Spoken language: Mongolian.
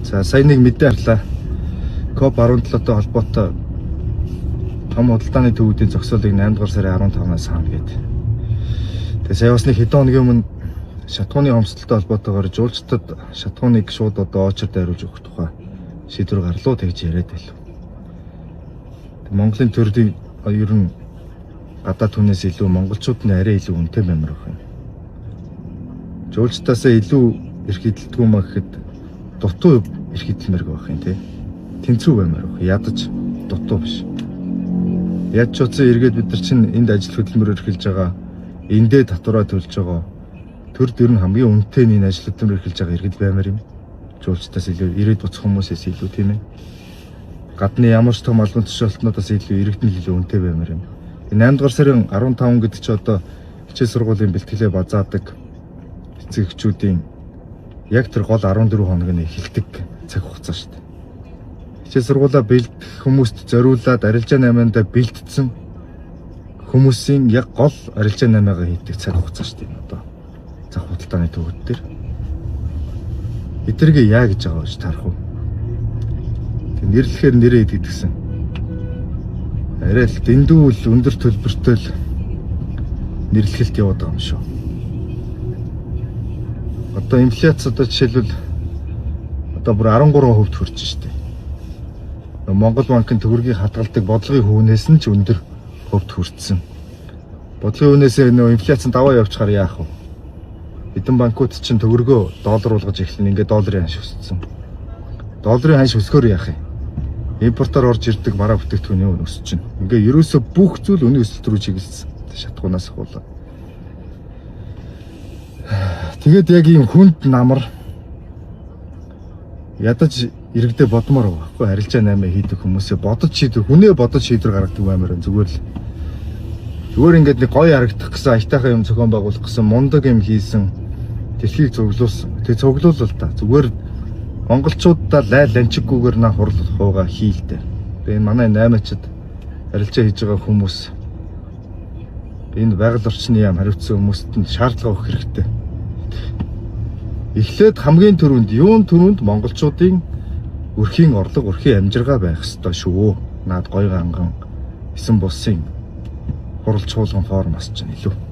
За сая нэг мэдээ харлаа. COP17-той холбоотой том худалдааны төвүүдийн зогсоолыг 8 дугаар сарын 15-наас хаана гэдэг. Тэгээ сая бас нэг хэдэн хоногийн өмнө шатхууны хомсдолтой холбоотойгоор жуулчдад шатхууныг шууд одоо очор дайруулж өгөх тухай шийдвэр гарлуу тэгж яриад байлаа. Монголын төрлийн ер нь гадаад хүнээс илүү монголчууд нь арай илүү үнэтэй баймар байх юм. Жуулчдаасаа илүү эрхэдэлтгүй маа гэхэд дутуу эрхэдэлмээр байх юм тий. Тэнцүү баймар байх. Ядаж дутуу биш. Яаж ч утсан эргээд бид нар чинь энд ажил хөдөлмөрөөр эхэлж байгаа, эндээ татвараа төлж байгаа. Төр дөр нь хамгийн үнэтэй энэ ажил хөдөлмөр эхэлж байгаа иргэд баймар юм. Жуулчдаас илүү ирээд буцах хүмүүсээс илүү тийм ээ. Гадны ямар ч том албан тушаалтнуудаас илүү иргэдэн илүү үнэтэй баймар юм. 8 дугаар сарын 15 гэдэг чи одоо хичээл сургуулийн бэлтгэлээ базаадаг эцэгчүүдийн яг тэр гол 14 хоног нь эхэлдэг цаг хугацаа шүү дээ. Хичээл сургуулаа бэлдэх хүмүүст зориулаад арилжаа 8-анда бэлдсэн хүмүүсийн яг гол арилжаа 8-аа хийдэг цаг хугацаа шүү дээ. Одоо зах худалдааны төвүүд дээр эдгэргээ яа гэж байгаа вэ тарах уу? Тэг нэрлэхээр нэрээ идэгдсэн. Арай л дэндүүл өндөр төлбөртэй л нэрлэлт яваад байгаа юм шүү. Одоо инфляц одоо жишээлбэл одоо бүр 13% хүрч штэ. Монгол банкын төгрөгийг хадгалдаг бодлогын хүүнээс нь ч өндөр хөвд хүрсэн. Бодлогын хүүнээс нөө инфляцийн даваа явчихаар яах вэ? Хэдэн банкуд чинь төгрөгөө доллар болгож эхлэн ингээд долларын ханш өссөн. Долларын ханш өсгөөр яах юм? Импортоор орж ирдэг бараа бүтээгдэхүүний үн өсөж чинь. Ингээ ерөөсө бүх зүйл үнийн өсөлт рүү чиглэсэн. Шатхуунаас ахуулаа. Тэгээд яг ийм хүнд намар ядаж иргэдээ бодмоор байхгүй арилжаа 8 хийдэг хүмүүсээ бодож шийдвэр хүнээ бодож шийдвэр гаргадаг баймаар зүгээр ингээд нэг гоё харагдах гэсэн аятайхан юм зохион байгуулах гэсэн мундаг юм хийсэн дэлхийг цуглуулсан. Тэг цуглуул л та зүгээр монголчуудаа лай ланчиггүйгээр на хурал хууга хийлдэ. Тэгээ манай 8-ачд арилжаа хийж байгаа хүмүүс энэ байгаль орчны яам хариуцсан хүмүүст нь шаардлага өгөх хэрэгтэй. Эхлээд хамгийн түрүүнд монголчуудын өрхийн орлого, өрхийн амжиргаа байх ёстой шүү. Наад гоё ганган эсэн бусын хурал чуулган форм асч чинь илүү.